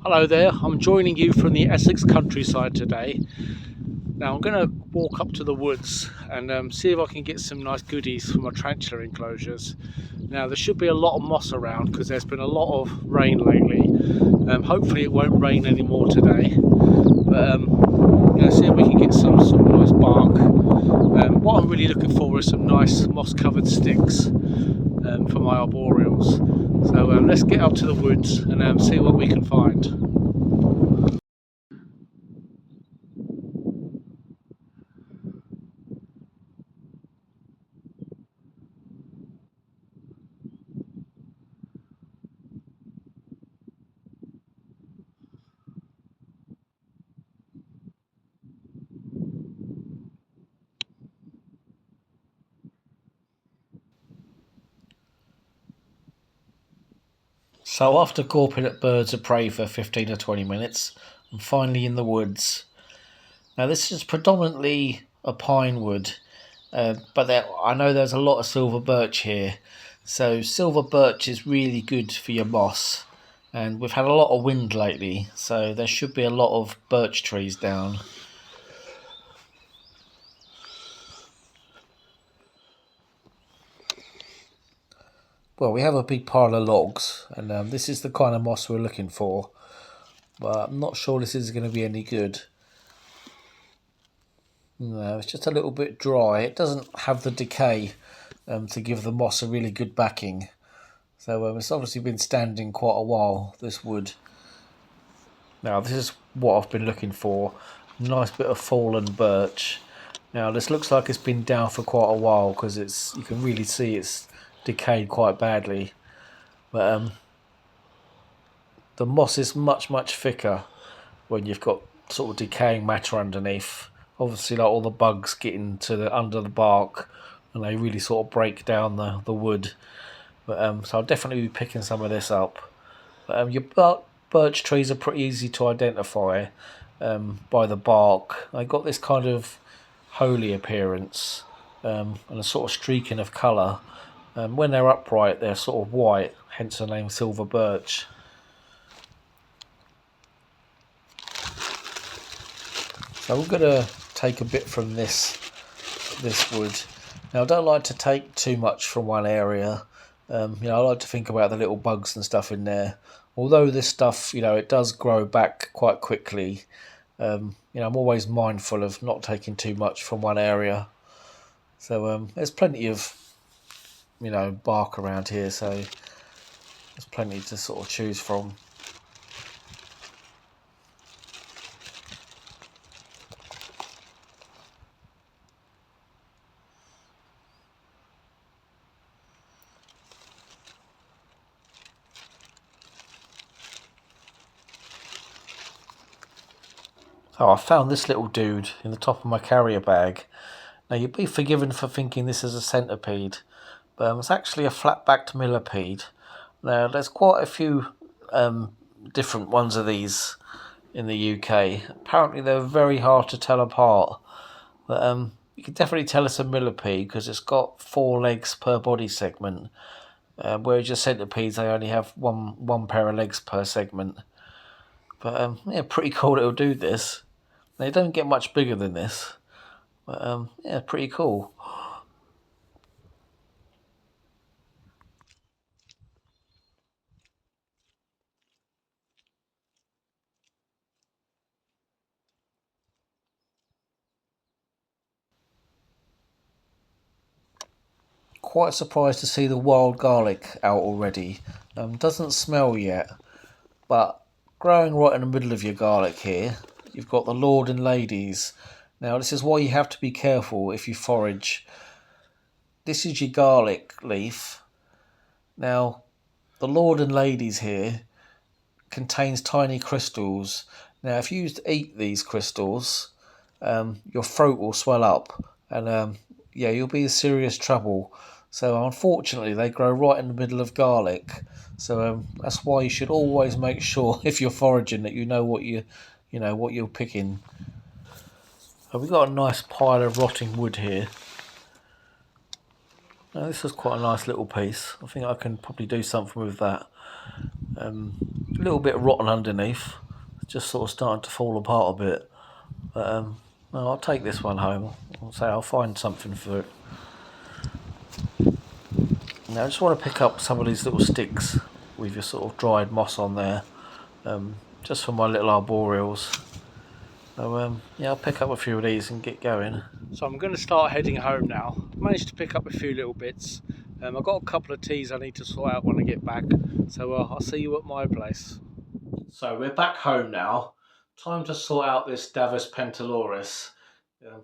Hello there, I'm joining you from the Essex countryside today. Now I'm going to walk up to the woods and see if I can get some nice goodies for my tarantula enclosures. Now there should be a lot of moss around because there's been a lot of rain lately. Hopefully it won't rain anymore today, but see if we can get some sort of nice bark. What I'm really looking for is some nice moss covered sticks for my arboreals. So let's get up to the woods and see what we can find. So after gawping at birds of prey for 15 or 20 minutes, I'm finally in the woods. Now this is predominantly a pine wood, but I know there's a lot of silver birch here. So silver birch is really good for your moss, and we've had a lot of wind lately, so there should be a lot of birch trees down. Well, we have a big pile of logs, and this is the kind of moss we're looking for, but I'm not sure this is going to be any good. No, it's just a little bit dry. It doesn't have the decay to give the moss a really good backing. So it's obviously been standing quite a while, this wood. Now this is what I've been looking for. Nice bit of fallen birch. Now this looks like it's been down for quite a while because you can really see it's decayed quite badly. But the moss is much thicker when you've got sort of decaying matter underneath. Obviously, like all the bugs get into under the bark, and they really sort of break down the wood. But so I'll definitely be picking some of this up. But your birch trees are pretty easy to identify by the bark. They got this kind of holy appearance and a sort of streaking of colour. When they're upright, they're sort of white, hence the name silver birch. So we're going to take a bit from this wood. Now I don't like to take too much from one area. I like to think about the little bugs and stuff in there. Although this stuff, it does grow back quite quickly. I'm always mindful of not taking too much from one area. So there's plenty of, bark around here, so there's plenty to sort of choose from. Oh, I found this little dude in the top of my carrier bag. Now, you'd be forgiven for thinking this is a centipede, but it's actually a flat-backed millipede. Now, there's quite a few different ones of these in the UK. Apparently, they're very hard to tell apart, but you can definitely tell it's a millipede because it's got 4 legs per body segment, whereas your centipedes, they only have one pair of legs per segment. But yeah, pretty cool it'll do this. They don't get much bigger than this, but yeah, pretty cool. Quite surprised to see the wild garlic out already. Doesn't smell yet, but growing right in the middle of your garlic here, you've got the Lord and Ladies. Now this is why you have to be careful if you forage. This is your garlic leaf. Now the Lord and Ladies here contains tiny crystals. Now if you eat these crystals, your throat will swell up and yeah, you'll be in serious trouble. So unfortunately, they grow right in the middle of garlic. So that's why you should always make sure if you're foraging that you know what what you're picking. We've got a nice pile of rotting wood here. Now this is quite a nice little piece. I think I can probably do something with that. A little bit rotten underneath, just sort of starting to fall apart a bit. But no, I'll take this one home. I'll find something for it. Now I just want to pick up some of these little sticks with your sort of dried moss on there, just for my little arboreals. So yeah, I'll pick up a few of these and get going. So I'm going to start heading home now. Managed to pick up a few little bits. I've got a couple of teas I need to sort out when I get back. So I'll see you at my place. So we're back home now. Time to sort out this Davus pentaloris,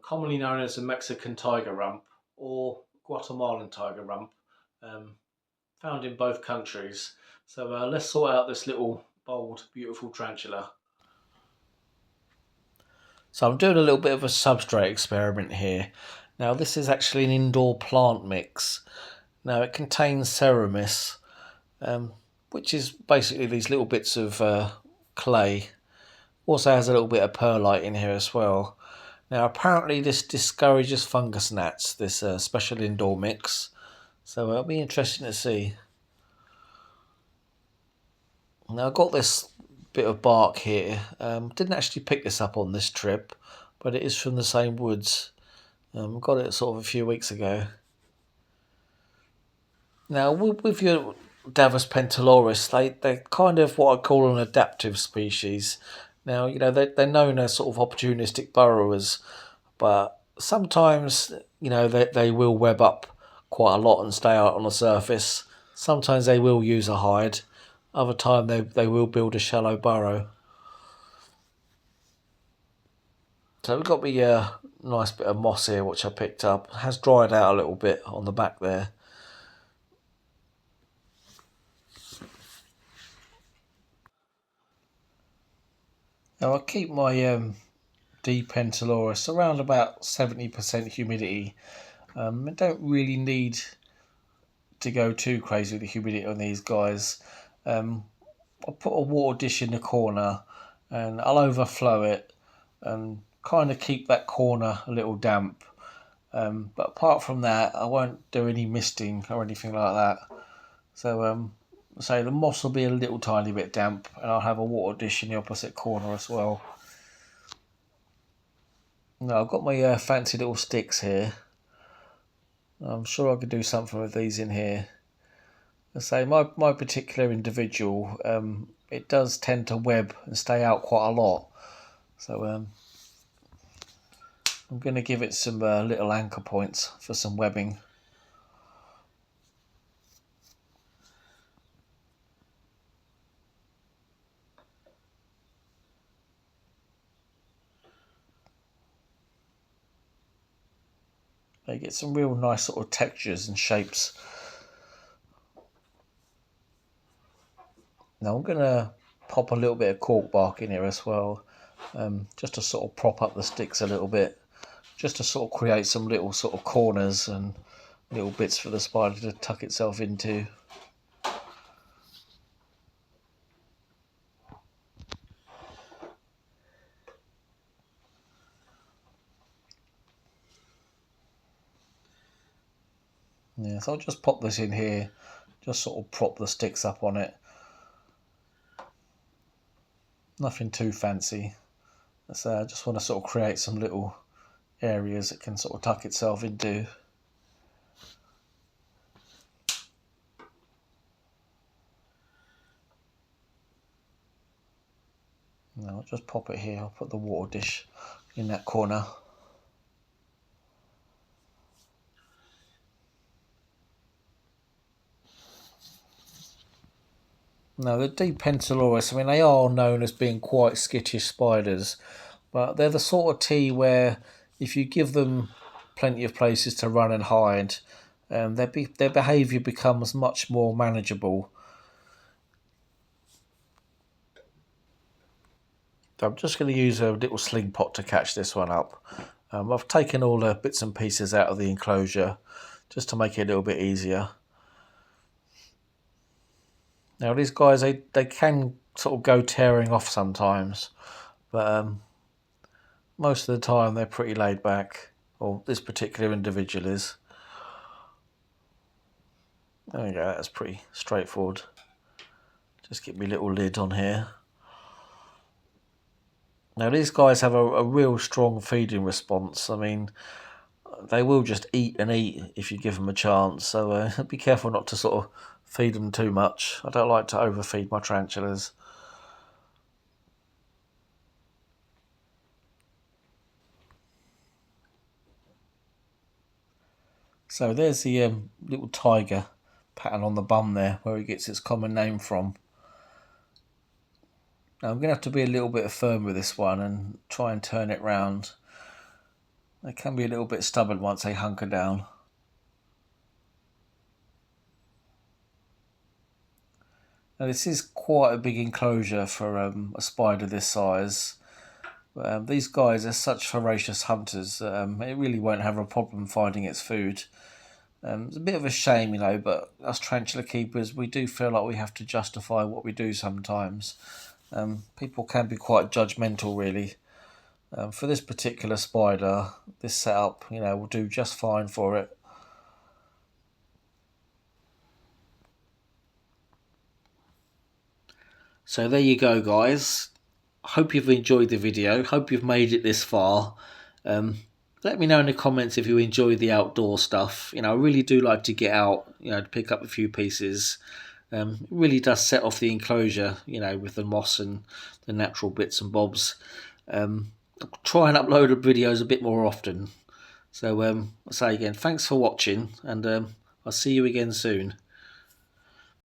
commonly known as the Mexican tiger rump or Guatemalan tiger rump, found in both countries. So let's sort out this little bold, beautiful tarantula. So I'm doing a little bit of a substrate experiment here. Now this is actually an indoor plant mix. Now it contains ceramis, which is basically these little bits of clay. Also has a little bit of perlite in here as well. Now apparently this discourages fungus gnats, this special indoor mix. So it'll be interesting to see. Now I've got this bit of bark here. Didn't actually pick this up on this trip, but it is from the same woods. Got it sort of a few weeks ago. Now with your Davus pentaloris, they're kind of what I call an adaptive species. Now, you know, they're known as sort of opportunistic burrowers, but sometimes, you know, they will web up quite a lot and stay out on the surface. Sometimes they will use a hide. Other time they will build a shallow burrow. So we've got me a nice bit of moss here, which I picked up. It has dried out a little bit on the back there. Now I keep my D pentaloris around about 70% humidity. I don't really need to go too crazy with the humidity on these guys. I'll put a water dish in the corner and I'll overflow it and kind of keep that corner a little damp. But apart from that, I won't do any misting or anything like that. So the moss will be a little tiny bit damp, and I'll have a water dish in the opposite corner as well. Now I've got my fancy little sticks here. I'm sure I could do something with these in here. I say my particular individual, it does tend to web and stay out quite a lot. So I'm going to give it some little anchor points for some webbing. They get some real nice sort of textures and shapes. Now I'm going to pop a little bit of cork bark in here as well, just to sort of prop up the sticks a little bit, just to sort of create some little sort of corners and little bits for the spider to tuck itself into. Yeah, so I'll just pop this in here, just sort of prop the sticks up on it. Nothing too fancy. So I just want to sort of create some little areas it can sort of tuck itself into. Now I'll just pop it here. I'll put the water dish in that corner. Now the D pentaloris, I mean, they are known as being quite skittish spiders, but they're the sort of tea where if you give them plenty of places to run and hide, their behaviour becomes much more manageable. So I'm just going to use a little sling pot to catch this one up. I've taken all the bits and pieces out of the enclosure just to make it a little bit easier. Now these guys, they can sort of go tearing off sometimes, but most of the time they're pretty laid back, or this particular individual is. There we go, that's pretty straightforward. Just get my little lid on here. Now these guys have a real strong feeding response. I mean, they will just eat and eat if you give them a chance. So be careful not to sort of feed them too much. I don't like to overfeed my tarantulas. So there's the little tiger pattern on the bum there, where it gets its common name from. Now I'm going to have to be a little bit firm with this one and try and turn it round. They can be a little bit stubborn once they hunker down. Now this is quite a big enclosure for a spider this size. These guys are such voracious hunters, it really won't have a problem finding its food. It's a bit of a shame, you know, but us tarantula keepers, we do feel like we have to justify what we do sometimes. People can be quite judgmental, really. For this particular spider, this setup, you know, will do just fine for it. So there you go, guys. Hope you've enjoyed the video. Hope you've made it this far. Let me know in the comments if you enjoy the outdoor stuff. You know, I really do like to get out, you know, to pick up a few pieces. It really does set off the enclosure, you know, with the moss and the natural bits and bobs. I'll try and upload videos a bit more often. So I'll say again, thanks for watching, and I'll see you again soon.